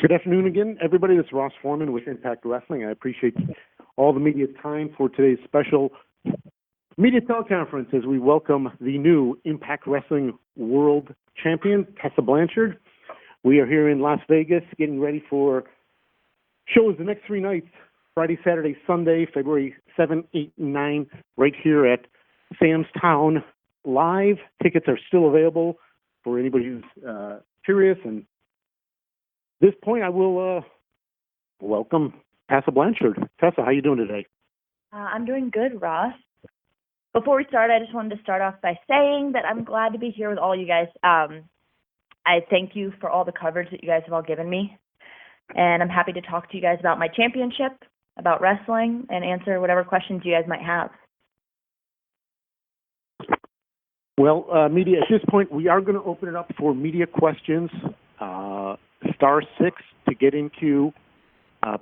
Good afternoon again, everybody. This is Ross Foreman with Impact Wrestling. I appreciate all the media's time for today's special media teleconference as we welcome the new Impact Wrestling World Champion, Tessa Blanchard. We are here in Las Vegas getting ready for shows the next 3 nights, Friday, Saturday, Sunday, February 7, 8, and 9, right here at Sam's Town Live. Tickets are still available for anybody who's curious. And at this point, I will welcome Tessa Blanchard. Tessa, how you doing today? I'm doing good, Ross. Before we start, I just wanted to start off by saying that I'm glad to be here with all you guys. I thank you for all the coverage that you guys have all given me, and I'm happy to talk to you guys about my championship, about wrestling, and answer whatever questions you guys might have. Well, media, at this point, we are going to open it up for media questions. *6 to get in queue.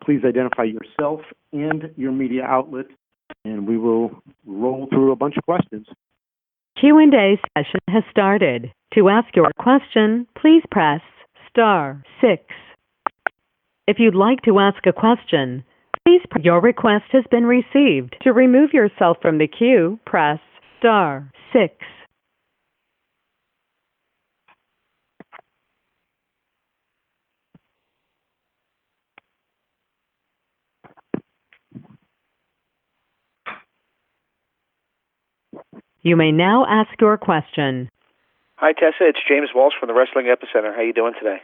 Please identify yourself and your media outlet, and we will roll through a bunch of questions. Q&A session has started. To ask your question, please press *6. If you'd like to ask a question, please your request has been received. To remove yourself from the queue, press *6. You may now ask your question. Hi, Tessa. It's James Walsh from the Wrestling Epicenter. How are you doing today?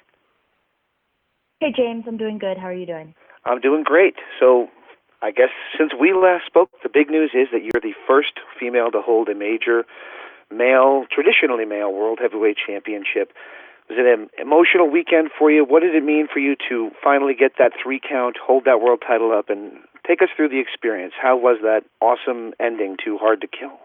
Hey, James. I'm doing good. How are you doing? I'm doing great. So I guess since we last spoke, the big news is that you're the first female to hold a major traditionally male World Heavyweight Championship. Was it an emotional weekend for you? What did it mean for you to finally get that 3 count, hold that world title up, and take us through the experience? How was that awesome ending to Hard to Kill?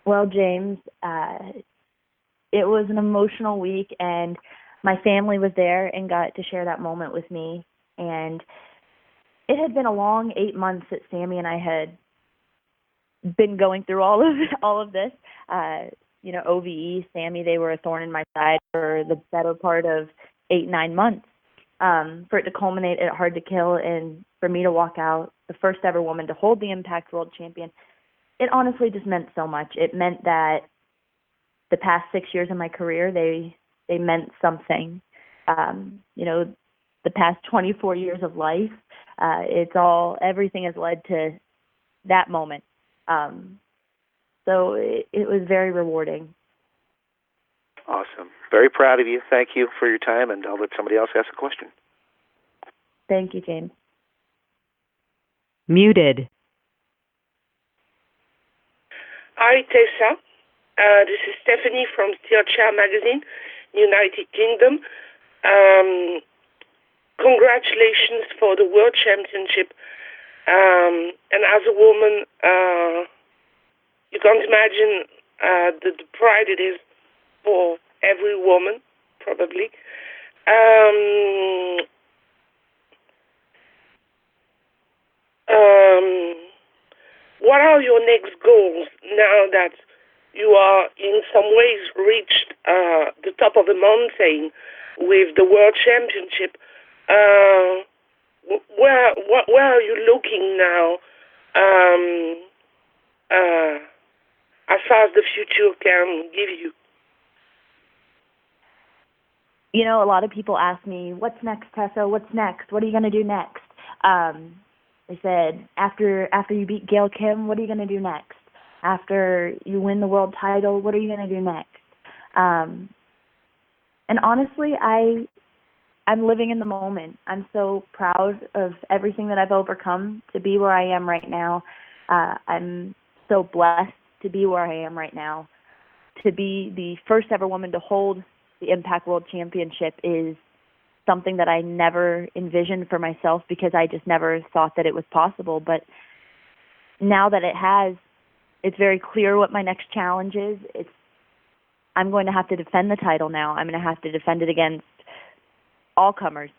Well, James, it was an emotional week, and my family was there and got to share that moment with me. And it had been a long 8 months that Sammy and I had been going through all of this. OVE, Sammy, they were a thorn in my side for the better part of 8-9 months. For it to culminate at Hard to Kill and for me to walk out, the first ever woman to hold the Impact World Champion, it honestly just meant so much. It meant that the past 6 years of my career, they meant something. The past 24 years of life, everything has led to that moment. So it was very rewarding. Awesome. Very proud of you. Thank you for your time, and I'll let somebody else ask a question. Thank you, James. Muted. Hi, Tessa. This is Stephanie from Steel Chair Magazine, United Kingdom. Congratulations for the World Championship. And as a woman, you can't imagine the pride it is for every woman, probably. What are your next goals now that you are in some ways reached the top of the mountain with the World Championship? Where are you looking now as far as the future can give you? A lot of people ask me, what's next, Tessa? What's next? What are you going to do next? They said, after you beat Gail Kim, what are you going to do next? After you win the world title, what are you going to do next? And honestly, I'm living in the moment. I'm so proud of everything that I've overcome to be where I am right now. I'm so blessed to be where I am right now. To be the first ever woman to hold the Impact World Championship is something that I never envisioned for myself because I just never thought that it was possible. But now that it has, it's very clear what my next challenge is. I'm going to have to defend the title now. I'm going to have to defend it against all comers.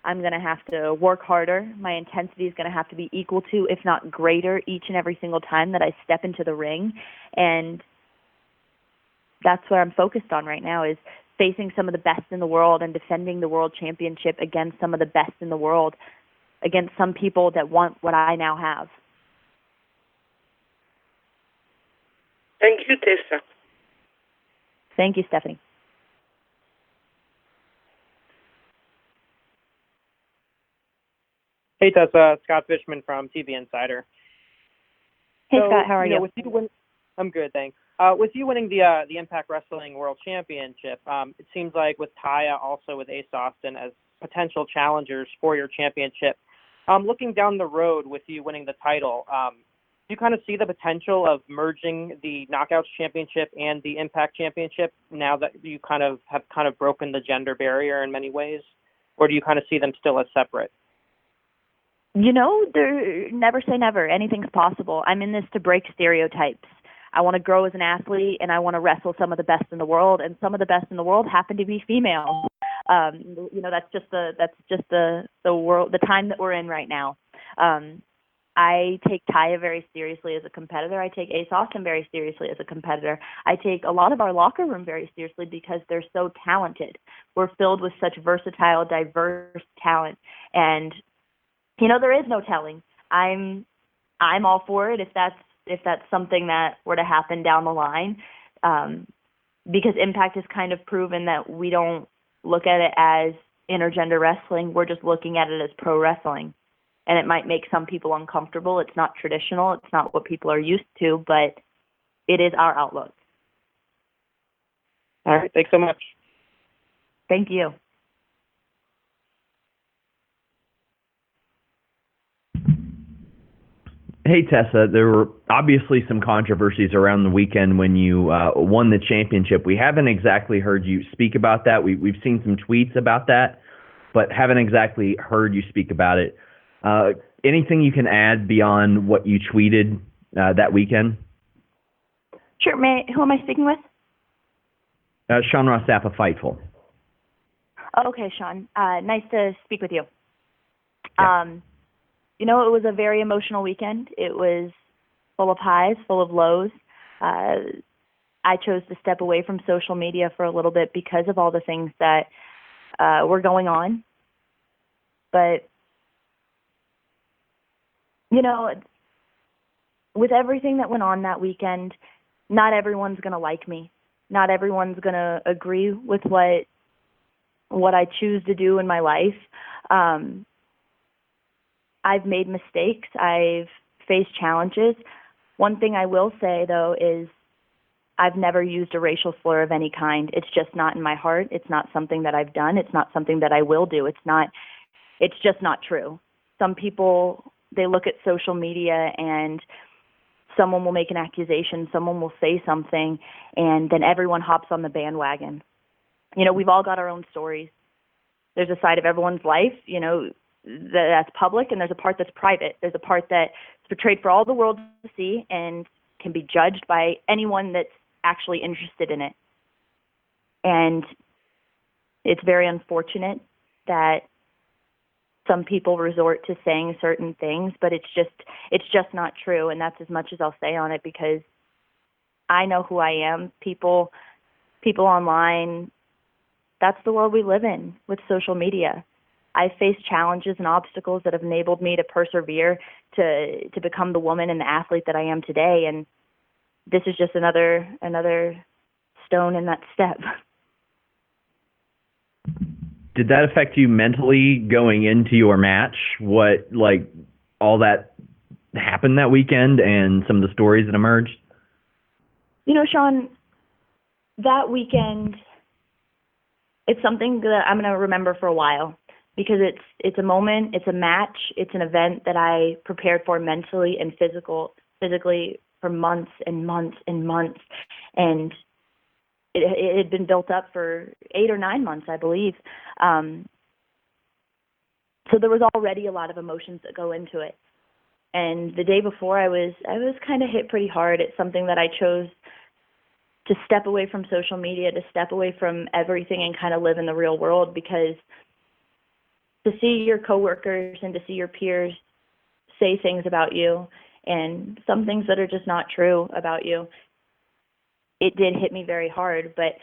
I'm going to have to work harder. My intensity is going to have to be equal to, if not greater, each and every single time that I step into the ring. And that's what I'm focused on right now, is facing some of the best in the world and defending the world championship against some of the best in the world, against some people that want what I now have. Thank you, Tessa. Thank you, Stephanie. Hey, Tessa. Scott Fishman from TV Insider. Hey, Scott. How are you? I'm good, thanks. With you winning the Impact Wrestling World Championship, it seems like with Taya, also with Ace Austin as potential challengers for your championship. Looking down the road with you winning the title, do you kind of see the potential of merging the Knockouts Championship and the Impact Championship now that you have broken the gender barrier in many ways, or do you kind of see them still as separate? Never say never. Anything's possible. I'm in this to break stereotypes. I want to grow as an athlete, and I want to wrestle some of the best in the world, and some of the best in the world happen to be female. That's just the world, the time that we're in right now. I take Taya very seriously as a competitor. I take Ace Austin very seriously as a competitor. I take a lot of our locker room very seriously because they're so talented. We're filled with such versatile, diverse talent, and there is no telling. I'm all for it if that's something that were to happen down the line, because Impact has kind of proven that we don't look at it as intergender wrestling. We're just looking at it as pro wrestling. And it might make some people uncomfortable. It's not traditional. It's not what people are used to, but it is our outlook. All right. Thanks so much. Thank you. Hey, Tessa, there were obviously some controversies around the weekend when you won the championship. We haven't exactly heard you speak about that. We've seen some tweets about that, but haven't exactly heard you speak about it. Anything you can add beyond what you tweeted that weekend? Sure. Who am I speaking with? Sean Ross Sapp of Fightful. Okay, Sean. Nice to speak with you. Yeah. It was a very emotional weekend. It was full of highs, full of lows. I chose to step away from social media for a little bit because of all the things that were going on. But, with everything that went on that weekend, not everyone's going to like me. Not everyone's going to agree with what I choose to do in my life. I've made mistakes. I've faced challenges. One thing I will say, though, is I've never used a racial slur of any kind. It's just not in my heart. It's not something that I've done. It's not something that I will do. It's just not true. Some people, they look at social media and someone will make an accusation, someone will say something, and then everyone hops on the bandwagon. We've all got our own stories. There's a side of everyone's life, that's public, and there's a part that's private. There's a part that's portrayed for all the world to see and can be judged by anyone that's actually interested in it. And it's very unfortunate that some people resort to saying certain things, but it's just not true, and that's as much as I'll say on it, because I know who I am. People online, that's the world we live in with social media. I faced challenges and obstacles that have enabled me to persevere to become the woman and the athlete that I am today, and this is just another stone in that step. Did that affect you mentally going into your match? What, all that happened that weekend and some of the stories that emerged? Sean, that weekend, it's something that I'm going to remember for a while, because it's a moment, it's a match, it's an event that I prepared for mentally and physically for months and months and months. And it had been built up for 8 or 9 months, I believe. So there was already a lot of emotions that go into it. And the day before, I was kind of hit pretty hard. It's something that I chose to step away from social media, to step away from everything and kind of live in the real world, because to see your coworkers and to see your peers say things about you and some things that are just not true about you, it did hit me very hard. But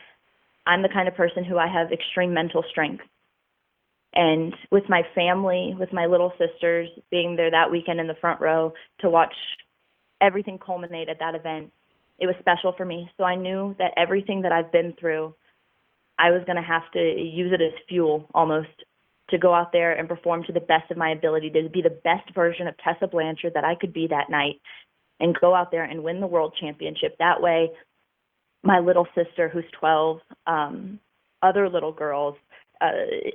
I'm the kind of person who I have extreme mental strength. And with my family, with my little sisters being there that weekend in the front row to watch everything culminate at that event, it was special for me. So I knew that everything that I've been through, I was going to have to use it as fuel almost to go out there and perform to the best of my ability, to be the best version of Tessa Blanchard that I could be that night and go out there and win the world championship. That way, my little sister who's 12, other little girls,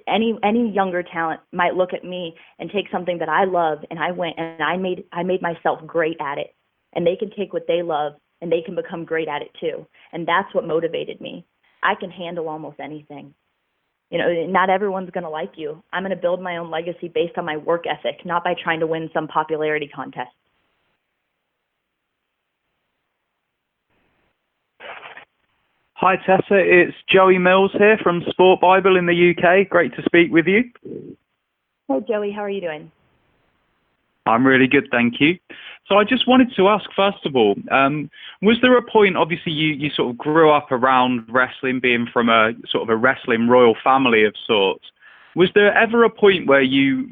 any younger talent might look at me and take something that I love, and I went and I made myself great at it, and they can take what they love and they can become great at it too. And that's what motivated me. I can handle almost anything. You know, not everyone's going to like you. I'm going to build my own legacy based on my work ethic, not by trying to win some popularity contest. Hi Tessa, it's Joey Mills here from Sport Bible in the UK. Great to speak with you. Hey Joey, how are you doing? I'm really good, thank you. So I just wanted to ask, first of all, was there a point, obviously you sort of grew up around wrestling, being from a sort of a wrestling royal family of sorts. Was there ever a point where you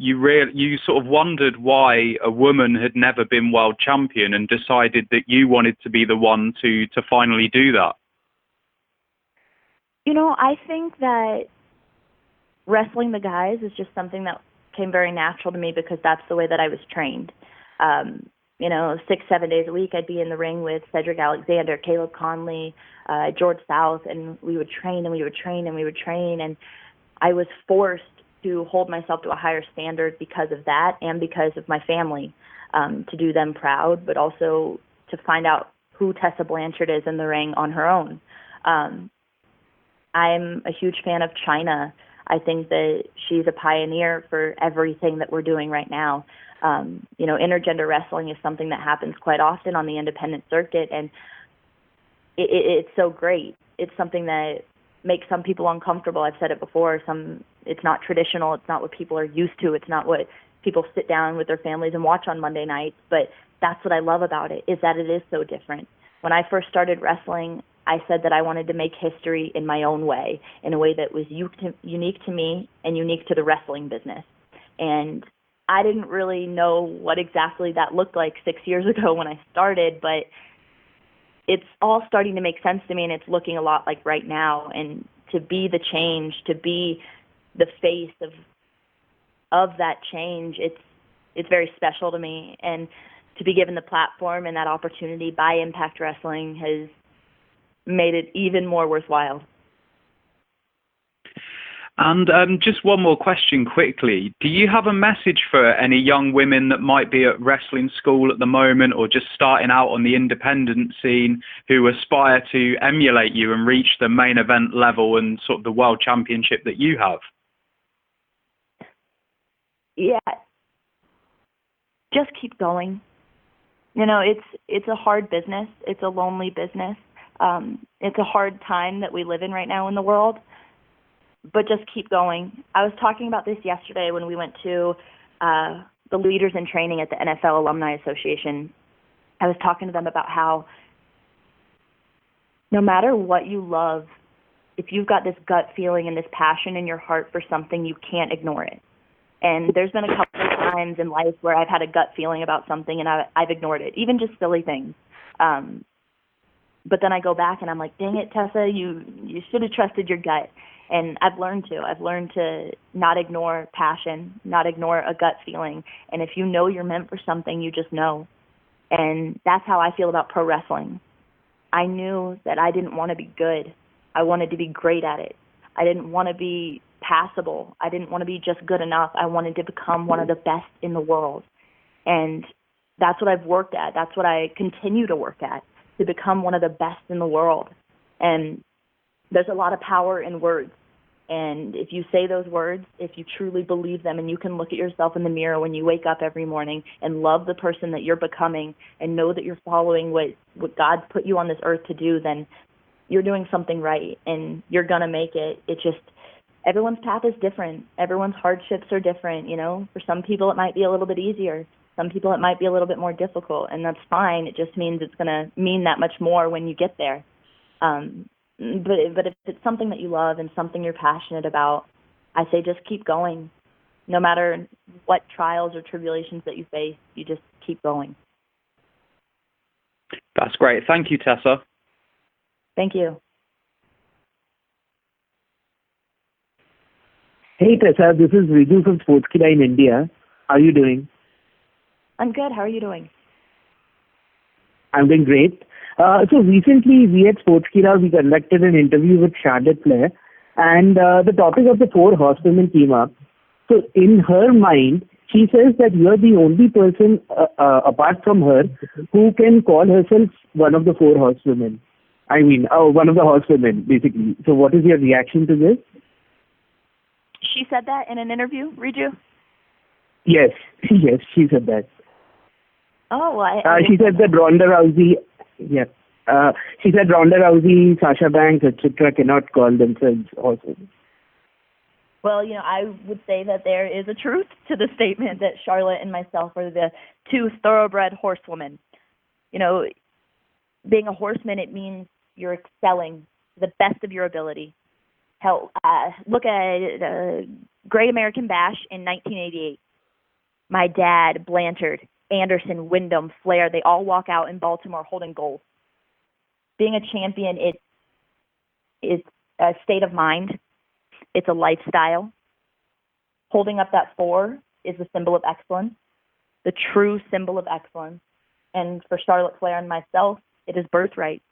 sort of wondered why a woman had never been world champion and decided that you wanted to be the one to finally do that? You know, I think that wrestling the guys is just something that came very natural to me because that's the way that I was trained. You know, 6-7 days a week, I'd be in the ring with Cedric Alexander, Caleb Conley, George South, and we would train and we would train and we would train. And I was forced to hold myself to a higher standard because of that and because of my family, to do them proud, but also to find out who Tessa Blanchard is in the ring on her own. I'm a huge fan of China. I think that she's a pioneer for everything that we're doing right now. You know, intergender wrestling is something that happens quite often on the independent circuit, and it's so great. It's something that makes some people uncomfortable. I've said it before. It's not traditional. It's not what people are used to. It's not what people sit down with their families and watch on Monday nights. But that's what I love about it, is that it is so different. When I first started wrestling, I said that I wanted to make history in my own way, in a way that was unique to me and unique to the wrestling business. And I didn't really know what exactly that looked like 6 years ago when I started, but it's all starting to make sense to me, and it's looking a lot like right now. And to be the change, to be the face of that change, it's very special to me. And to be given the platform and that opportunity by Impact Wrestling has made it even more worthwhile. And just one more question quickly. Do you have a message for any young women that might be at wrestling school at the moment or just starting out on the independent scene who aspire to emulate you and reach the main event level and sort of the world championship that you have? Yeah. Just keep going. You know, it's a hard business. It's a lonely business. It's a hard time that we live in right now in the world, but just keep going. I was talking about this yesterday when we went to the leaders in training at the NFL Alumni Association. I was talking to them about how no matter what you love, if you've got this gut feeling and this passion in your heart for something, you can't ignore it. And there's been a couple of times in life where I've had a gut feeling about something and I've ignored it, even just silly things. But then I go back and I'm like, dang it, Tessa, you should have trusted your gut. And I've learned to not ignore passion, not ignore a gut feeling. And if you know you're meant for something, you just know. And that's how I feel about pro wrestling. I knew that I didn't want to be good. I wanted to be great at it. I didn't want to be passable. I didn't want to be just good enough. I wanted to become one of the best in the world. And that's what I've worked at. That's what I continue to work at, to become one of the best in the world. And there's a lot of power in words. And if you say those words, if you truly believe them, and you can look at yourself in the mirror when you wake up every morning and love the person that you're becoming and know that you're following what God's put you on this earth to do, then you're doing something right and you're going to make it. It just, everyone's path is different. Everyone's hardships are different. You know, for some people it might be a little bit easier. Some people it might be a little bit more difficult, and that's fine. It just means it's going to mean that much more when you get there. but if it's something that you love and something you're passionate about, I say just keep going. No matter what trials or tribulations that you face, you just keep going. That's great. Thank you, Tessa. Thank you. Hey Tessa, this is Riju from Sportskeeda in India. How are you doing? I'm good. How are you doing? I'm doing great. So recently we at Sportskeeda, we conducted an interview with Charlotte Flair, and the topic of the four horsewomen came up. So in her mind, she says that you're the only person apart from her who can call herself one of the four horsewomen. I mean, one of the horsewomen, basically. So what is your reaction to this? She said that in an interview, Riju? Yes, yes, she said that. Oh, well, she said that Ronda Rousey, she said Ronda Rousey, Sasha Banks, etc. cannot call themselves horsewomen. Well, I would say that there is a truth to the statement that Charlotte and myself are the two thoroughbred horsewomen. Being a horseman, it means you're excelling to the best of your ability. Hell, look at Great American Bash in 1988. My dad, Blanchard, Anderson, Wyndham, Flair, they all walk out in Baltimore holding gold. Being a champion, it's a state of mind. It's a lifestyle. Holding up that four is the symbol of excellence, the true symbol of excellence. And for Charlotte Flair and myself, it is birthright.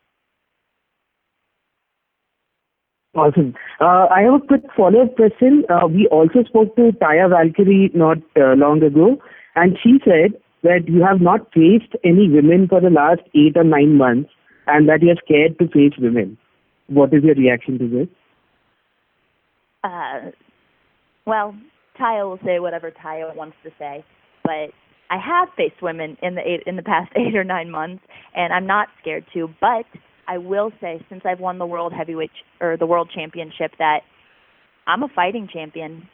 Awesome. I have a quick follow-up question. We also spoke to Taya Valkyrie not long ago, and she said that you have not faced any women for the last 8 or 9 months, and that you're scared to face women. What is your reaction to this? Well, Taya will say whatever Taya wants to say, but I have faced women in the past 8 or 9 months, and I'm not scared to. But I will say, since I've won the world heavyweight or the world championship, that I'm a fighting champion,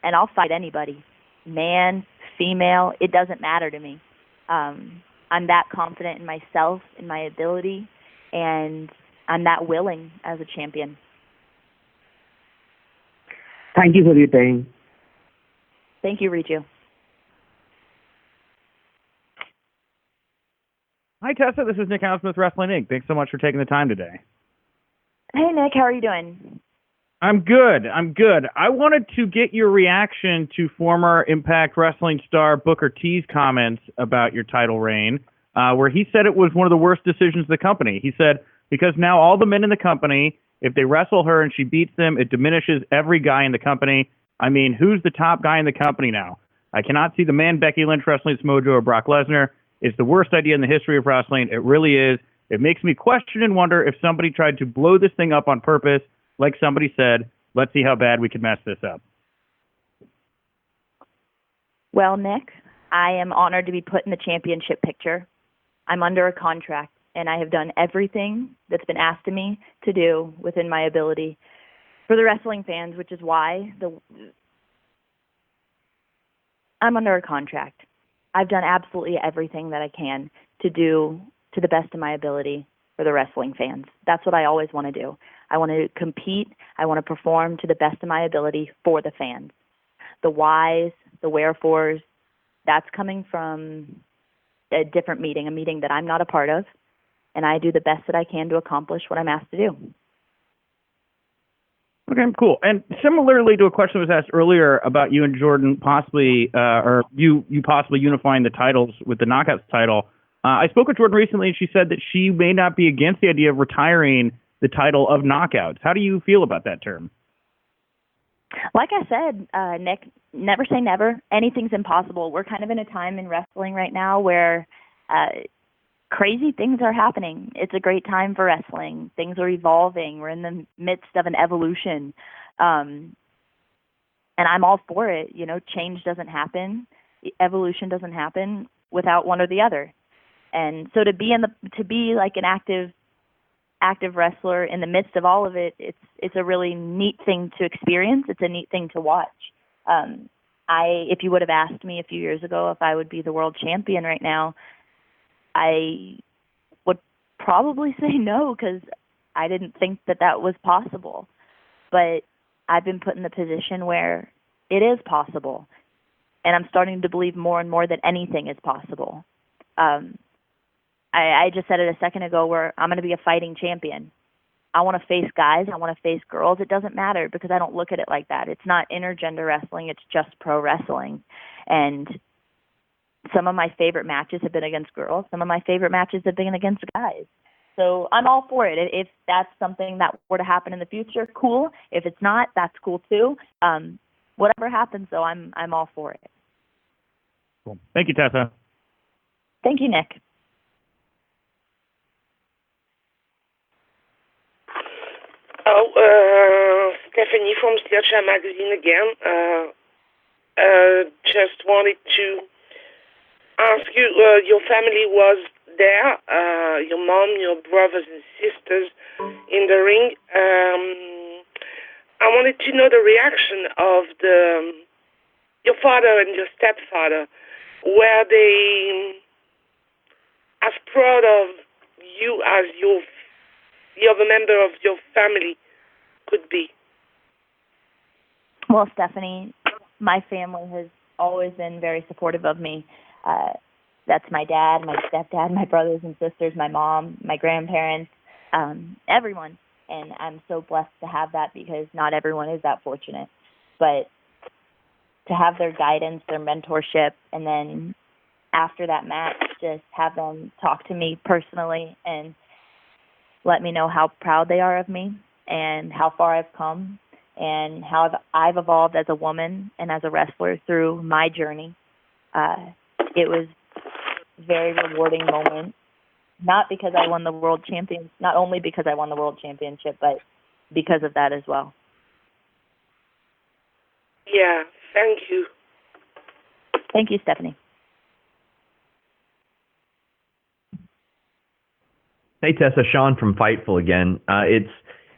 and I'll fight anybody, man, female. It doesn't matter to me. I'm that confident in myself, in my ability, and I'm that willing as a champion. Thank you for your time. Thank you, Riju. Hi, Tessa. This is Nick Housesmith, Wrestling Inc. Thanks so much for taking the time today. Hey, Nick. How are you doing? I'm good. I wanted to get your reaction to former Impact Wrestling star Booker T's comments about your title reign, where he said it was one of the worst decisions of the company. He said, because now all the men in the company, if they wrestle her and she beats them, it diminishes every guy in the company. I mean, who's the top guy in the company now? I cannot see the man Becky Lynch wrestling Mojo or Brock Lesnar. It's the worst idea in the history of wrestling. It really is. It makes me question and wonder if somebody tried to blow this thing up on purpose. Like somebody said, let's see how bad we can mess this up. Well, Nick, I am honored to be put in the championship picture. I'm under a contract, and I have done everything that's been asked of me to do within my ability for the wrestling fans, which is why I'm under a contract. I've done absolutely everything that I can to do to the best of my ability for the wrestling fans. That's what I always want to do. I want to compete. I want to perform to the best of my ability for the fans. The whys, the wherefores, that's coming from a different meeting, a meeting that I'm not a part of, and I do the best that I can to accomplish what I'm asked to do. Okay, cool. And similarly to a question that was asked earlier about you and Jordan possibly, or you possibly unifying the titles with the Knockouts title, I spoke with Jordan recently, and she said that she may not be against the idea of retiring the title of Knockouts. How do you feel about that term? Like I said, Nick, never say never. Anything's impossible. We're kind of in a time in wrestling right now where crazy things are happening. It's a great time for wrestling. Things are evolving. We're in the midst of an evolution. And I'm all for it. You know, change doesn't happen. Evolution doesn't happen without one or the other. And so to be like an active wrestler in the midst of all of it, it's a really neat thing to experience. It's a neat thing to watch. If you would have asked me a few years ago if I would be the world champion right now, I would probably say no, because I didn't think that that was possible. But I've been put in the position where it is possible. And I'm starting to believe more and more that anything is possible. I just said it a second ago where I'm going to be a fighting champion. I want to face guys. I want to face girls. It doesn't matter because I don't look at it like that. It's not intergender wrestling. It's just pro wrestling. And some of my favorite matches have been against girls. Some of my favorite matches have been against guys. So I'm all for it. If that's something that were to happen in the future, cool. If it's not, that's cool too. Whatever happens, though, I'm all for it. Cool. Thank you, Tessa. Thank you, Nick. Stephanie from Stitcher Magazine again. Just wanted to ask you, your family was there, your mom, your brothers and sisters in the ring. I wanted to know the reaction of your father and your stepfather. Were they as proud of you as the other member of your family could be? Well, Stephanie, my family has always been very supportive of me. That's my dad, my stepdad, my brothers and sisters, my mom, my grandparents, everyone. And I'm so blessed to have that because not everyone is that fortunate. But to have their guidance, their mentorship, and then after that match, just have them talk to me personally and let me know how proud they are of me and how far I've come and how I've evolved as a woman and as a wrestler through my journey. It was a very rewarding moment, not because I won the world champion, not only because I won the world championship, but because of that as well. Yeah, thank you. Thank you, Stephanie. Hey, Tessa, Sean from Fightful again.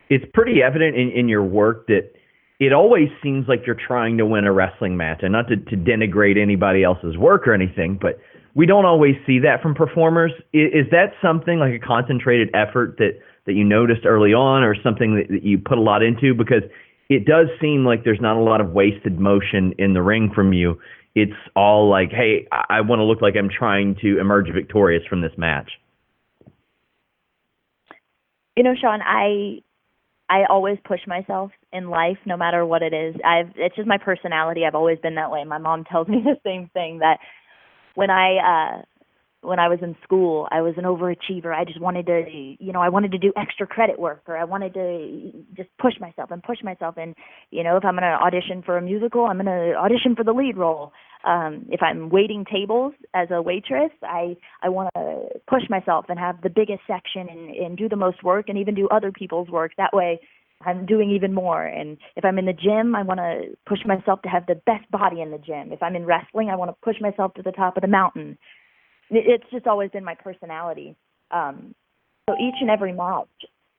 It's pretty evident in your work that it always seems like you're trying to win a wrestling match, and not to denigrate anybody else's work or anything, but we don't always see that from performers. Is that something like a concentrated effort that you noticed early on, or something that you put a lot into? Because it does seem like there's not a lot of wasted motion in the ring from you. It's all like, hey, I want to look like I'm trying to emerge victorious from this match. You know, Sean, I always push myself in life, no matter what it is. It's just my personality. I've always been that way. My mom tells me the same thing, that when I was in school, I was an overachiever. I just wanted to do extra credit work, or I wanted to just push myself. And, if I'm going to audition for a musical, I'm going to audition for the lead role. If I'm waiting tables as a waitress, I want to push myself and have the biggest section and do the most work and even do other people's work. That way I'm doing even more. And if I'm in the gym, I want to push myself to have the best body in the gym. If I'm in wrestling, I want to push myself to the top of the mountain. It's just always been my personality. So each and every match,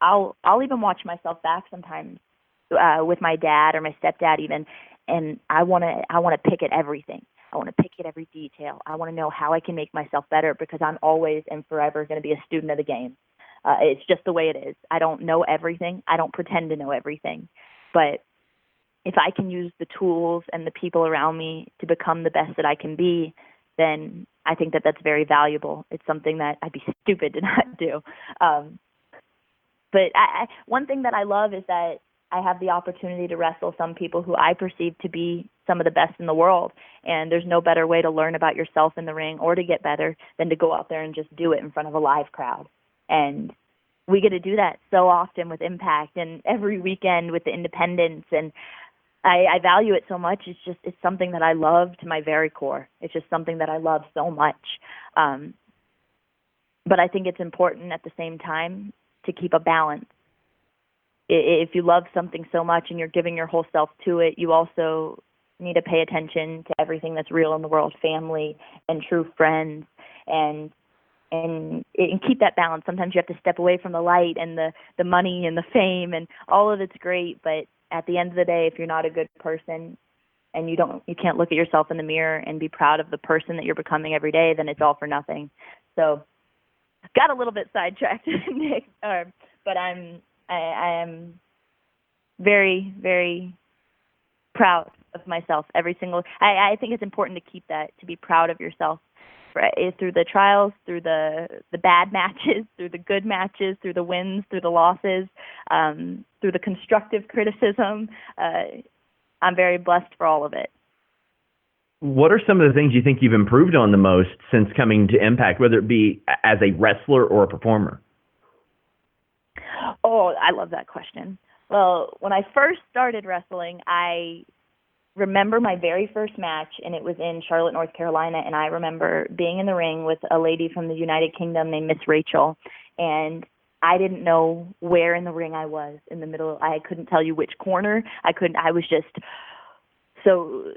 I'll even watch myself back sometimes with my dad or my stepdad even, and I want to pick at everything. I want to pick at every detail. I want to know how I can make myself better, because I'm always and forever going to be a student of the game. It's just the way it is. I don't know everything. I don't pretend to know everything. But if I can use the tools and the people around me to become the best that I can be, then I think that that's very valuable. It's something that I'd be stupid to not do. But one thing that I love is that I have the opportunity to wrestle some people who I perceive to be some of the best in the world. And there's no better way to learn about yourself in the ring or to get better than to go out there and just do it in front of a live crowd. And we get to do that so often with Impact and every weekend with the independents. And I value it so much. It's something that I love to my very core. It's just something that I love so much. But I think it's important at the same time to keep a balance. If you love something so much and you're giving your whole self to it, you also need to pay attention to everything that's real in the world, family and true friends, and keep that balance. Sometimes you have to step away from the light and the money and the fame, and all of it's great, but at the end of the day, if you're not a good person and you can't look at yourself in the mirror and be proud of the person that you're becoming every day, then it's all for nothing. So got a little bit sidetracked, Nick. But but I am very, very proud of myself every single. I think it's important to keep that, to be proud of yourself, right, through the trials, through the bad matches, through the good matches, through the wins, through the losses, through the constructive criticism. I'm very blessed for all of it. What are some of the things you think you've improved on the most since coming to Impact, whether it be as a wrestler or a performer? Oh, I love that question. Well, when I first started wrestling, I remember my very first match, and it was in Charlotte, North Carolina, and I remember being in the ring with a lady from the United Kingdom named Miss Rachel, and I didn't know where in the ring I was in the middle. I couldn't tell you which corner. I was just so,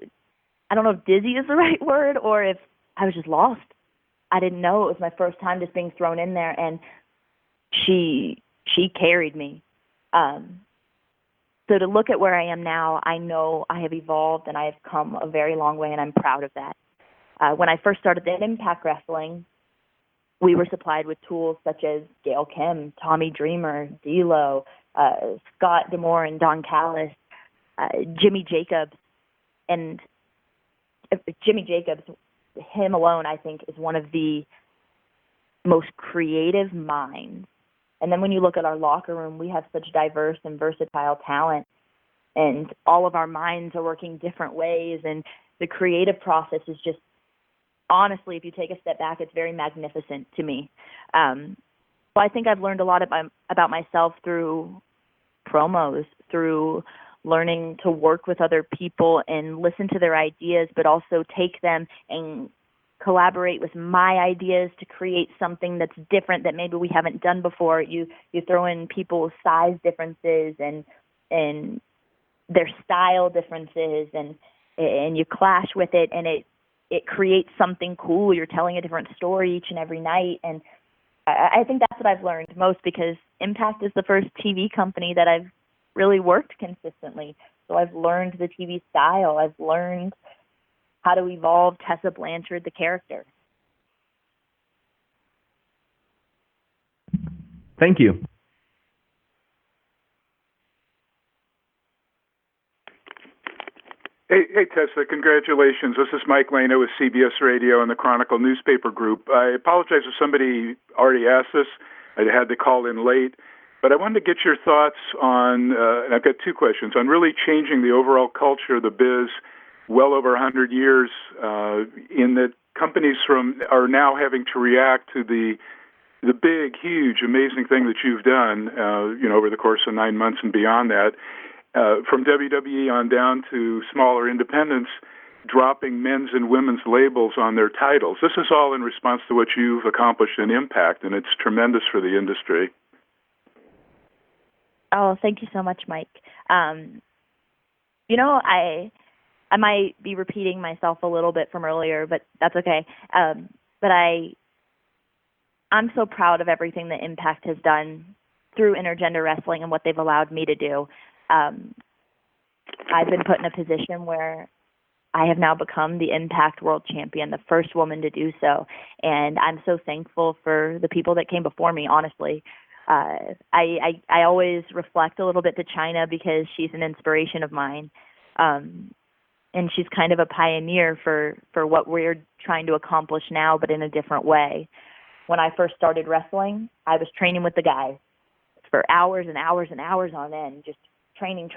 I don't know if dizzy is the right word or if I was just lost. I didn't know. It was my first time just being thrown in there, and she carried me. So to look at where I am now, I know I have evolved and I have come a very long way, and I'm proud of that. When I first started in Impact Wrestling, we were supplied with tools such as Gail Kim, Tommy Dreamer, D'Lo, Scott D'Amore and Don Callis, Jimmy Jacobs. And Jimmy Jacobs, him alone, I think, is one of the most creative minds. And then when you look at our locker room, we have such diverse and versatile talent, and all of our minds are working different ways, and the creative process is just, honestly, if you take a step back, it's very magnificent to me. So I think I've learned a lot about myself through promos, through learning to work with other people and listen to their ideas, but also take them and collaborate with my ideas to create something that's different that maybe we haven't done before. You throw in people's size differences and their style differences, and you clash with it, and it creates something cool. You're telling a different story each and every night, and I think that's what I've learned most, because Impact is the first TV company that I've really worked consistently. So I've learned the TV style. I've learned how to evolve Tessa Blanchard, the character. Thank you. Hey, Tessa, congratulations. This is Mike Lano with CBS Radio and the Chronicle newspaper group. I apologize if somebody already asked this. I had to call in late. But I wanted to get your thoughts on, and I've got two questions, on really changing the overall culture of the biz well over 100 years, in that companies are now having to react to the big, huge, amazing thing that you've done, over the course of 9 months and beyond that, from WWE on down to smaller independents, dropping men's and women's labels on their titles. This is all in response to what you've accomplished in Impact, and it's tremendous for the industry. Oh, thank you so much, Mike. I might be repeating myself a little bit from earlier, but that's okay. But I'm so proud of everything that Impact has done through intergender wrestling and what they've allowed me to do. I've been put in a position where I have now become the Impact World Champion, the first woman to do so, and I'm so thankful for the people that came before me, honestly. I always reflect a little bit to China because she's an inspiration of mine. And she's kind of a pioneer for what we're trying to accomplish now, but in a different way. When I first started wrestling, I was training with the guys for hours and hours and hours on end, just training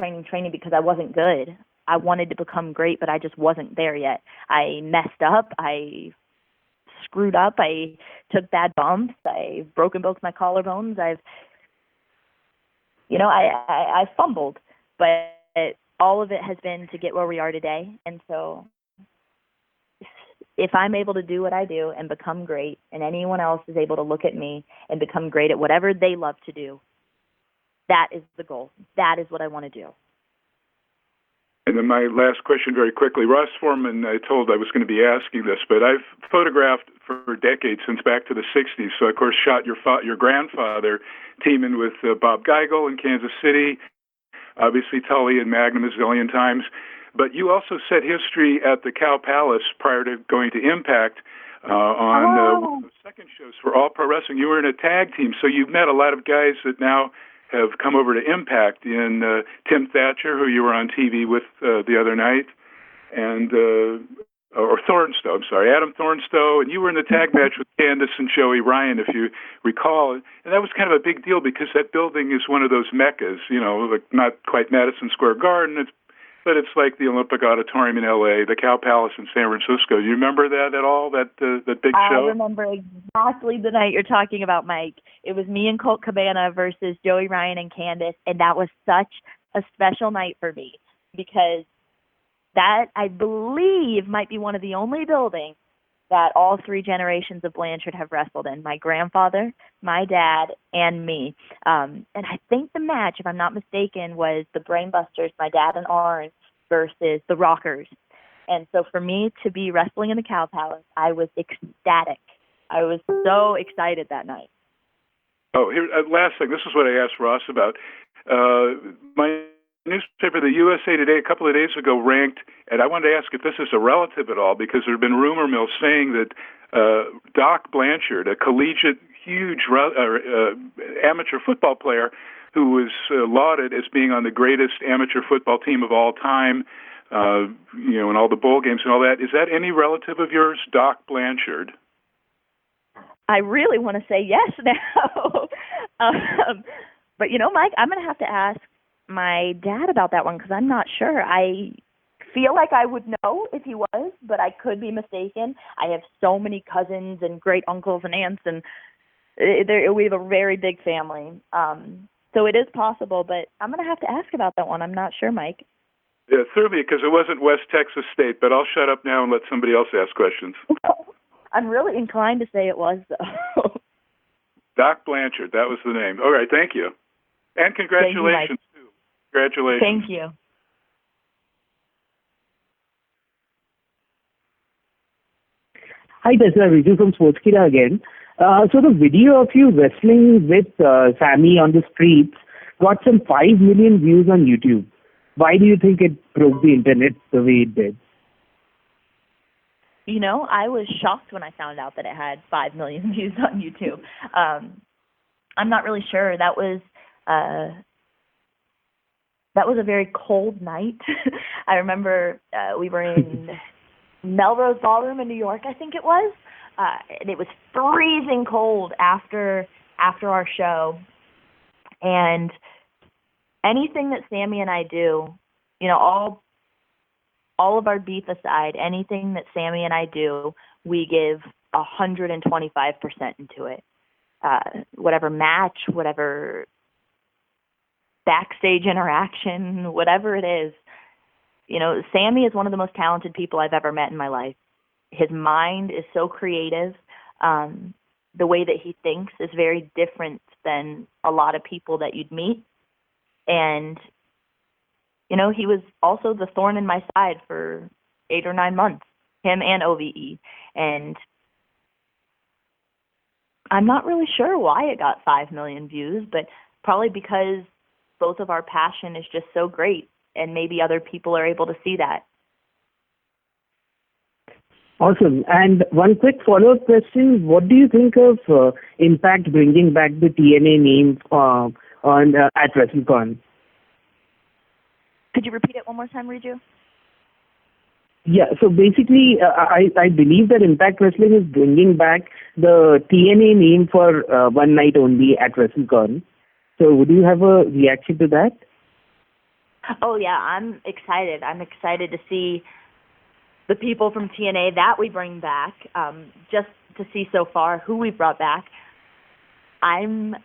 because I wasn't good. I wanted to become great, but I just wasn't there yet. I messed up. I screwed up. I took bad bumps. I've broken both my collarbones. I fumbled, but all of it has been to get where we are today. And so if I'm able to do what I do and become great, and anyone else is able to look at me and become great at whatever they love to do, that is the goal. That is what I want to do. And then my last question very quickly. Ross Foreman, I told I was going to be asking this, but I've photographed for decades, since back to the 60s. So, of course, shot your grandfather teaming with Bob Geigel in Kansas City, obviously Tully and Magnum a zillion times. But you also set history at the Cow Palace prior to going to Impact on one of the second shows for All Pro Wrestling. You were in a tag team, so you've met a lot of guys that now have come over to Impact. In Tim Thatcher, who you were on TV with the other night, and or Thornstowe, I'm sorry, Adam Thornstowe, and you were in the tag match with Candice and Joey Ryan, if you recall. And that was kind of a big deal because that building is one of those meccas, you know, like not quite Madison Square Garden, but it's like the Olympic Auditorium in L.A., the Cow Palace in San Francisco. Do you remember that at all, that big show? I remember exactly the night you're talking about, Mike. It was me and Colt Cabana versus Joey Ryan and Candice, and that was such a special night for me because that, I believe, might be one of the only buildings that all three generations of Blanchard have wrestled in. My grandfather, my dad, and me. And I think the match, if I'm not mistaken, was the Brainbusters, my dad and Orange, versus the Rockers. And so for me to be wrestling in the Cow Palace, I was ecstatic. I was so excited that night. Oh, here, last thing. This is what I asked Ross about. My newspaper, the USA Today, a couple of days ago ranked, and I wanted to ask if this is a relative at all, because there have been rumor mills saying that Doc Blanchard, a collegiate, huge amateur football player who was lauded as being on the greatest amateur football team of all time, you know, in all the bowl games and all that, is that any relative of yours, Doc Blanchard? I really want to say yes now. But, you know, Mike, I'm going to have to ask my dad about that one because I'm not sure. I feel like I would know if he was, but I could be mistaken. I have so many cousins and great uncles and aunts, and we have a very big family. So it is possible, but I'm going to have to ask about that one. I'm not sure, Mike. Yeah, threw me because it wasn't West Texas State, but I'll shut up now and let somebody else ask questions. I'm really inclined to say it was, though. Doc Blanchard, that was the name. All right, thank you. And congratulations, too. Congratulations. Thank you. Hi, Tessa, Riju from Sportskeeda again. So the video of you wrestling with Sammy on the streets got some 5 million views on YouTube. Why do you think it broke the internet the way it did? You know, I was shocked when I found out that it had 5 million views on YouTube. I'm not really sure. That was a very cold night. I remember we were in Melrose Ballroom in New York, I think it was, and it was freezing cold after our show. And anything that Sammy and I do, you know, all of our beef aside, anything that Sammy and I do, we give 125% into it. Whatever match, whatever backstage interaction, whatever it is. You know, Sammy is one of the most talented people I've ever met in my life. His mind is so creative. The way that he thinks is very different than a lot of people that you'd meet. And, you know, he was also the thorn in my side for 8 or 9 months, him and OVE. And I'm not really sure why it got 5 million views, but probably because both of our passion is just so great, and maybe other people are able to see that. Awesome. And one quick follow-up question. What do you think of Impact bringing back the TNA name at WrestleCon? Could you repeat it one more time, Riju? Yeah, so basically, I believe that Impact Wrestling is bringing back the TNA name for one night only at WrestleCon. So would you have a reaction to that? Oh, yeah, I'm excited. I'm excited to see the people from TNA that we bring back, just to see so far who we've brought back. I'm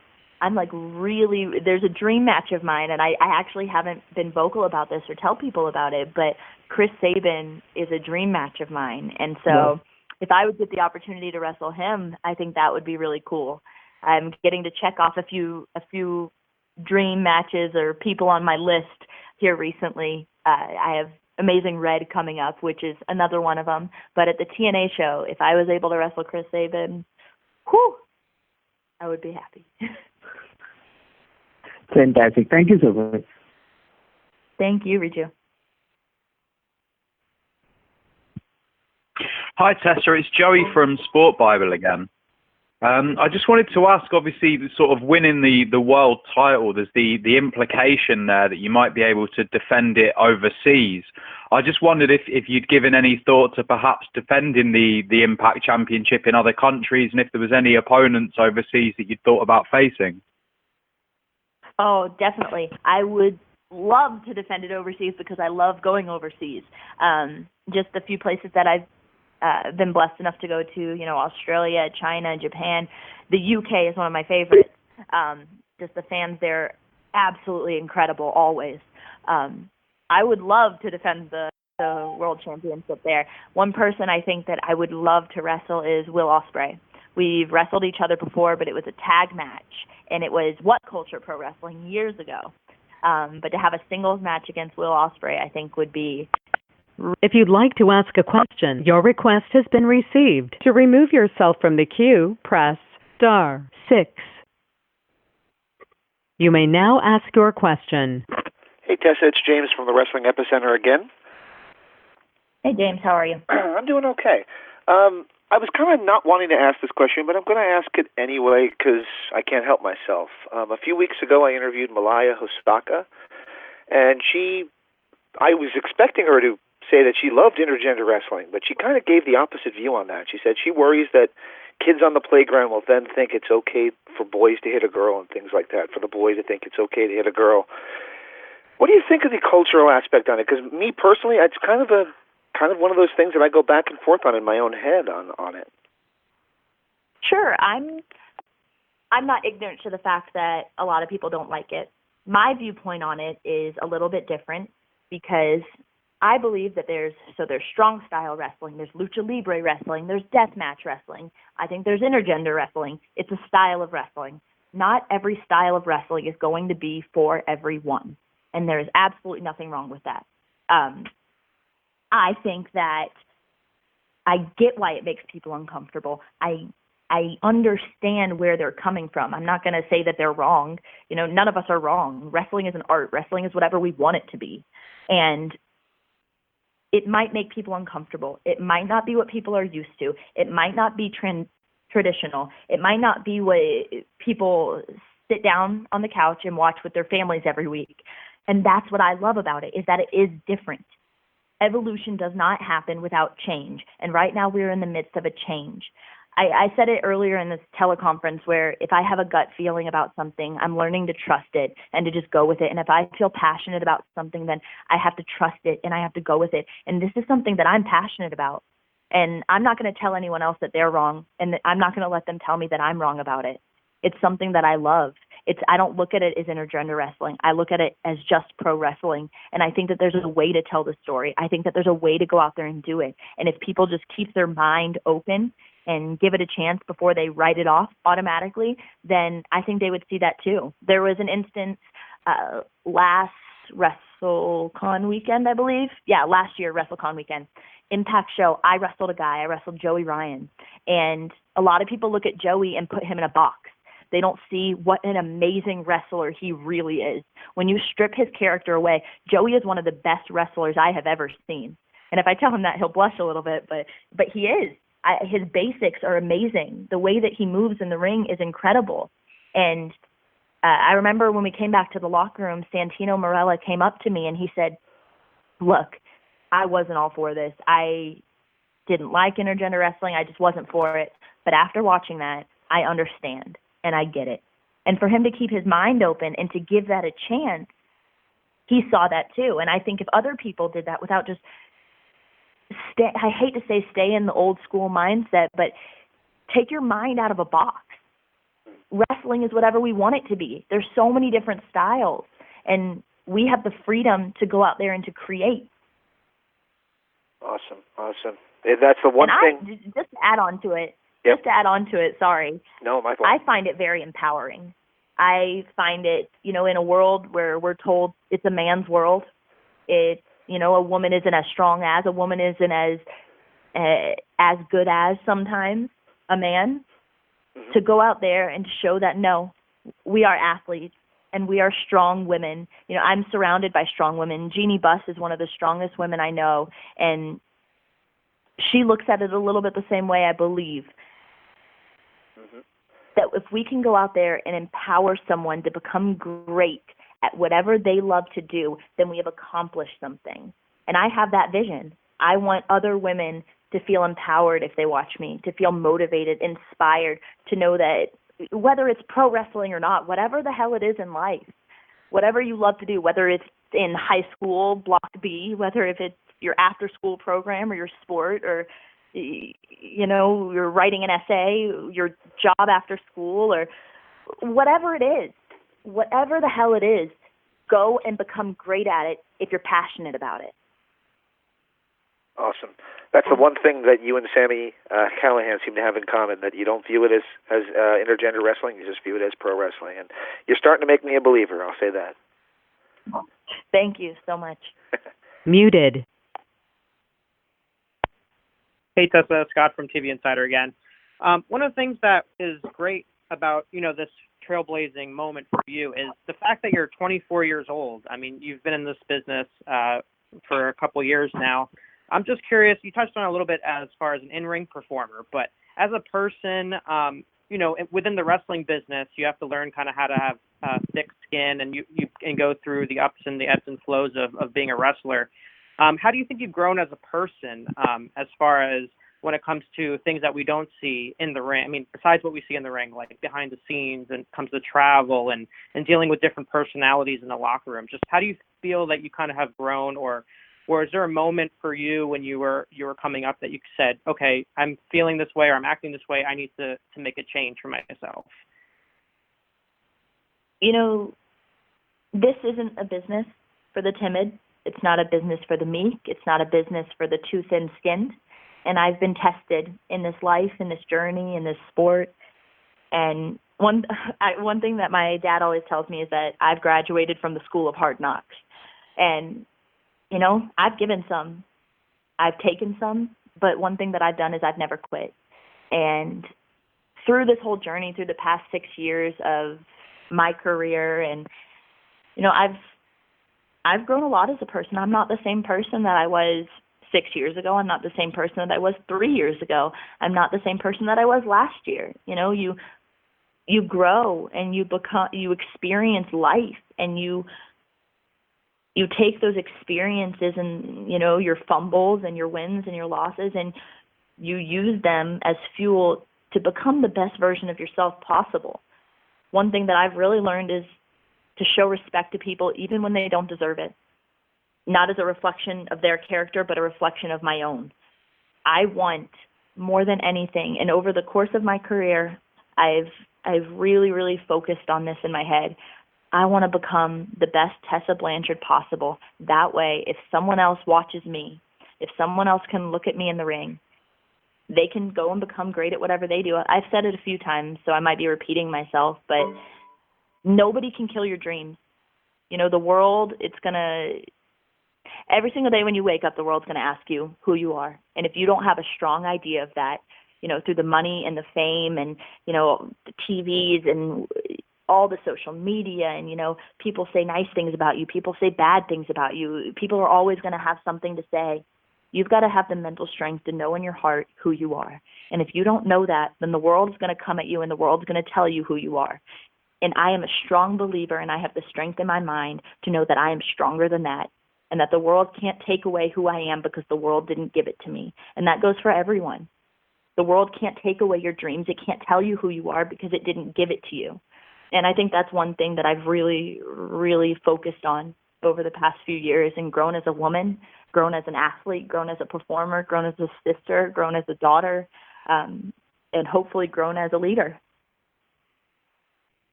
like really, there's a dream match of mine, and I actually haven't been vocal about this or tell people about it, but Chris Sabin is a dream match of mine. And so if I would get the opportunity to wrestle him, I think that would be really cool. I'm getting to check off a few dream matches or people on my list here recently. I have Amazing Red coming up, which is another one of them. But at the TNA show, if I was able to wrestle Chris Sabin, whew, I would be happy. Fantastic. Thank you so much. Thank you, Riju. Hi, Tessa. It's Joey from Sport Bible again. I just wanted to ask, obviously, sort of winning the world title, there's the implication there that you might be able to defend it overseas. I just wondered if you'd given any thought to perhaps defending the Impact Championship in other countries, and if there was any opponents overseas that you'd thought about facing. Oh, definitely. I would love to defend it overseas because I love going overseas. Just the few places that I've been blessed enough to go to, Australia, China, Japan. The UK is one of my favorites. Just the fans there, absolutely incredible, always. I would love to defend the World Championship there. One person I think that I would love to wrestle is Will Ospreay. We've wrestled each other before, but it was a tag match, and it was What Culture Pro Wrestling years ago. But to have a singles match against Will Ospreay, I think would be... If you'd like to ask a question, your request has been received. To remove yourself from the queue, press *6. You may now ask your question. Hey, Tessa, it's James from the Wrestling Epicenter again. Hey, James, how are you? I'm doing okay. I was kind of not wanting to ask this question, but I'm going to ask it anyway because I can't help myself. A few weeks ago, I interviewed Malaya Hosaka, and I was expecting her to say that she loved intergender wrestling, but she kind of gave the opposite view on that. She said she worries that kids on the playground will then think it's okay for boys to hit a girl and things like that, for the boy to think it's okay to hit a girl. What do you think of the cultural aspect on it? Because me personally, it's kind of one of those things that I go back and forth on in my own head on it. Sure, I'm not ignorant to the fact that a lot of people don't like it. My viewpoint on it is a little bit different because I believe that there's strong style wrestling, there's lucha libre wrestling, there's deathmatch wrestling. I think there's intergender wrestling. It's a style of wrestling. Not every style of wrestling is going to be for everyone, and there is absolutely nothing wrong with that. I think that I get why it makes people uncomfortable. I understand where they're coming from. I'm not going to say that they're wrong. None of us are wrong. Wrestling is an art. Wrestling is whatever we want it to be. And it might make people uncomfortable. It might not be what people are used to. It might not be traditional. It might not be what people sit down on the couch and watch with their families every week. And that's what I love about it, is that it is different. Evolution does not happen without change. And right now we're in the midst of a change. I said it earlier in this teleconference where if I have a gut feeling about something, I'm learning to trust it and to just go with it. And if I feel passionate about something, then I have to trust it and I have to go with it. And this is something that I'm passionate about. And I'm not going to tell anyone else that they're wrong. And I'm not going to let them tell me that I'm wrong about it. It's something that I love. I don't look at it as intergender wrestling. I look at it as just pro wrestling. And I think that there's a way to tell the story. I think that there's a way to go out there and do it. And if people just keep their mind open and give it a chance before they write it off automatically, then I think they would see that too. There was an instance last WrestleCon weekend, I believe. Yeah, last year, WrestleCon weekend. Impact show, I wrestled a guy. I wrestled Joey Ryan. And a lot of people look at Joey and put him in a box. They don't see what an amazing wrestler he really is. When you strip his character away, Joey is one of the best wrestlers I have ever seen. And if I tell him that, he'll blush a little bit, but he is. His basics are amazing. The way that he moves in the ring is incredible. And I remember when we came back to the locker room, Santino Marella came up to me and he said, look, I wasn't all for this. I didn't like intergender wrestling. I just wasn't for it. But after watching that, I understand and I get it. And for him to keep his mind open and to give that a chance, he saw that too. And I think if other people did that without just I hate to say stay in the old school mindset, but take your mind out of a box. Wrestling is whatever we want it to be. There's so many different styles, and we have the freedom to go out there and to create. Awesome. That's the one thing. Just to add on to it. Yep. Just to add on to it, sorry. No, my fault. I find it very empowering. I find it, in a world where we're told it's a man's world, it's, a woman isn't as strong as, a woman isn't as good as sometimes a man. Mm-hmm. To go out there and to show that, no, we are athletes and we are strong women. I'm surrounded by strong women. Jeannie Buss is one of the strongest women I know, and she looks at it a little bit the same way, I believe. That if we can go out there and empower someone to become great at whatever they love to do, then we have accomplished something. And I have that vision. I want other women to feel empowered if they watch me, to feel motivated, inspired, to know that whether it's pro wrestling or not, whatever the hell it is in life, whatever you love to do, whether it's in high school, Block B, whether if it's your after-school program or your sport or, you know, you're writing an essay, your job after school or whatever it is, whatever the hell it is, go and become great at it if you're passionate about it. Awesome. That's the one thing that you and Sammy Callahan seem to have in common, that you don't view it as intergender wrestling, you just view it as pro wrestling. And you're starting to make me a believer, I'll say that. Thank you so much. Muted. Hey, Tessa, Scott from TV Insider again. One of the things that is great about, you know, this trailblazing moment for you is the fact that you're 24 years old. I mean, you've been in this business for a couple years now. I'm just curious, you touched on it a little bit as far as an in-ring performer, but as a person, you know, within the wrestling business, you have to learn kind of how to have thick skin, and you can go through the ups and the ebbs and flows of being a wrestler. How do you think you've grown as a person as far as when it comes to things that we don't see in the ring? I mean, besides what we see in the ring, like behind the scenes, and comes to travel and dealing with different personalities in the locker room. Just how do you feel that you kind of have grown, or is there a moment for you when you were coming up that you said, okay, I'm feeling this way or I'm acting this way, I need to make a change for myself? You know, this isn't a business for the timid. It's not a business for the meek. It's not a business for the too thin-skinned. And I've been tested in this life, in this journey, in this sport. And one thing that my dad always tells me is that I've graduated from the school of hard knocks. And, you know, I've given some, I've taken some, but one thing that I've done is I've never quit. And through this whole journey, through the past 6 years of my career, and, you know, I've grown a lot as a person. I'm not the same person that I was 6 years ago. I'm not the same person that I was 3 years ago. I'm not the same person that I was last year. You know, you grow and you experience life, and you take those experiences and, you know, your fumbles and your wins and your losses, and you use them as fuel to become the best version of yourself possible. One thing that I've really learned is to show respect to people even when they don't deserve it. Not as a reflection of their character, but a reflection of my own. I want more than anything, and over the course of my career, I've really, really focused on this in my head. I want to become the best Tessa Blanchard possible. That way, if someone else watches me, if someone else can look at me in the ring, they can go and become great at whatever they do. I've said it a few times, so I might be repeating myself, but nobody can kill your dreams. You know, the world, every single day when you wake up, the world's going to ask you who you are. And if you don't have a strong idea of that, you know, through the money and the fame and, you know, the TVs and all the social media, and, you know, people say nice things about you, people say bad things about you, people are always going to have something to say. You've got to have the mental strength to know in your heart who you are. And if you don't know that, then the world is going to come at you and the world's going to tell you who you are. And I am a strong believer, and I have the strength in my mind to know that I am stronger than that, and that the world can't take away who I am because the world didn't give it to me. And that goes for everyone. The world can't take away your dreams. It can't tell you who you are because it didn't give it to you. And I think that's one thing that I've really, really focused on over the past few years, and grown as a woman, grown as an athlete, grown as a performer, grown as a sister, grown as a daughter, and hopefully grown as a leader.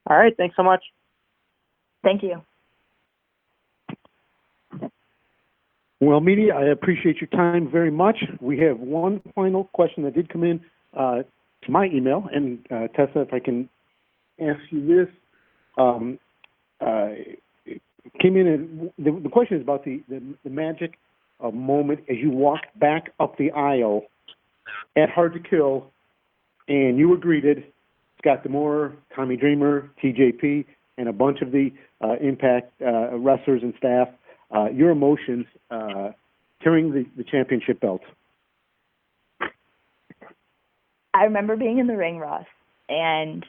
All right. Thanks so much. Thank you. Well, media, I appreciate your time very much. We have one final question that did come in to my email. And Tessa, if I can ask you this. It came in, and the question is about the magic moment as you walked back up the aisle at Hard to Kill, and you were greeted, Scott D'Amore, Tommy Dreamer, TJP, and a bunch of the Impact wrestlers and staff. Your emotions carrying the championship belt. I remember being in the ring, Ross, and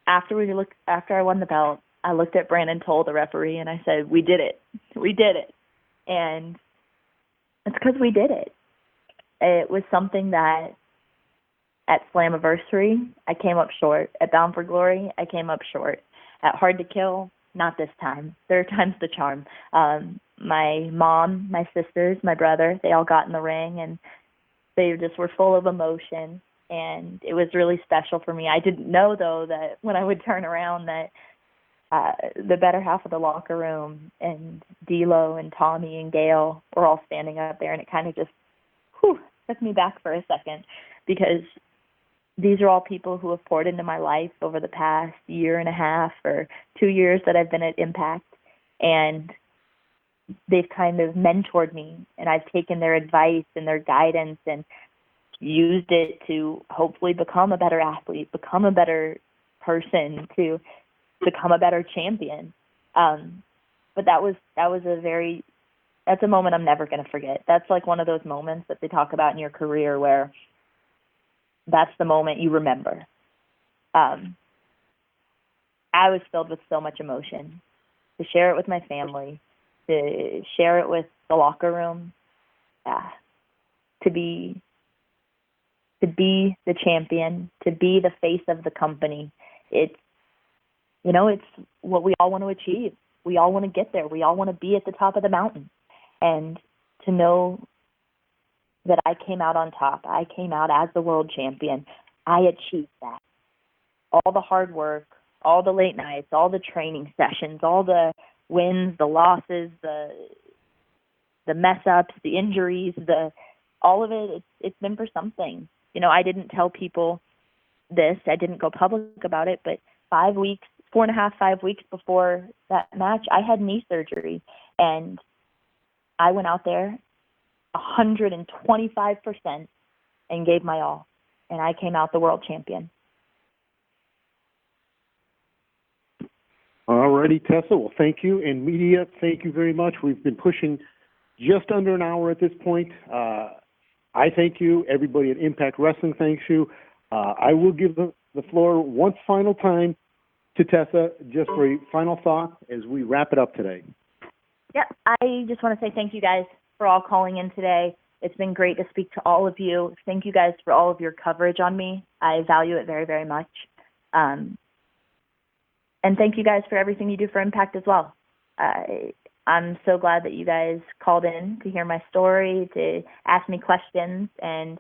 after I won the belt, I looked at Brandon Toll, the referee, and I said, "We did it. We did it." And it's because we did it. It was something that at Slammiversary, I came up short. At Bound for Glory, I came up short. At Hard to Kill, not this time. Third time's the charm. My mom, my sisters, my brother, they all got in the ring, and they just were full of emotion, and it was really special for me. I didn't know, though, that when I would turn around that the better half of the locker room and D'Lo and Tommy and Gail were all standing up there, and it kind of just took me back for a second, because these are all people who have poured into my life over the past year and a half or 2 years that I've been at Impact, and they've kind of mentored me, and I've taken their advice and their guidance and used it to hopefully become a better athlete, become a better person, to become a better champion. But that's a moment I'm never going to forget. That's like one of those moments that they talk about in your career where that's the moment you remember. I was filled with so much emotion. To share it with my family, to share it with the locker room, to be the champion, to be the face of the company. It's what we all want to achieve. We all want to get there. We all want to be at the top of the mountain. And to know that I came out on top, I came out as the world champion, I achieved that. All the hard work, all the late nights, all the training sessions, all the wins, the losses, the mess-ups, the injuries, all of it's been for something. I didn't tell people this. I didn't go public about it, but 5 weeks, 4.5, 5 weeks before that match, I had knee surgery, and I went out there 125% and gave my all, and I came out the world champion. All righty, Tessa. Well, thank you. And media, thank you very much. We've been pushing just under an hour at this point. I thank you. Everybody at Impact Wrestling thanks you. I will give the floor one final time to Tessa, just for a final thought as we wrap it up today. Yeah, I just want to say thank you guys for all calling in today. It's been great to speak to all of you. Thank you guys for all of your coverage on me. I value it very, very much. And thank you guys for everything you do for Impact as well. I'm so glad that you guys called in to hear my story, to ask me questions, and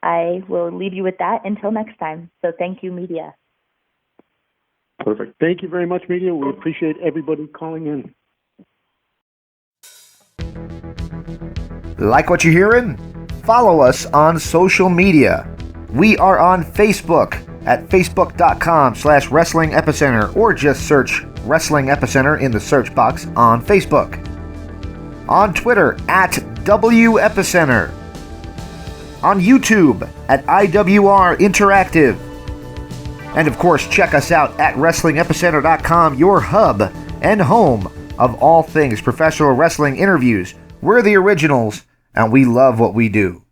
I will leave you with that until next time. So thank you, media. Perfect. Thank you very much, media. We appreciate everybody calling in. Like what you're hearing? Follow us on social media. We are on Facebook at facebook.com/Wrestling Epicenter, or just search Wrestling Epicenter in the search box on Facebook. On Twitter at WEpicenter. On YouTube at IWR Interactive. And of course, check us out at WrestlingEpicenter.com, your hub and home of all things professional wrestling interviews. We're the originals, and we love what we do.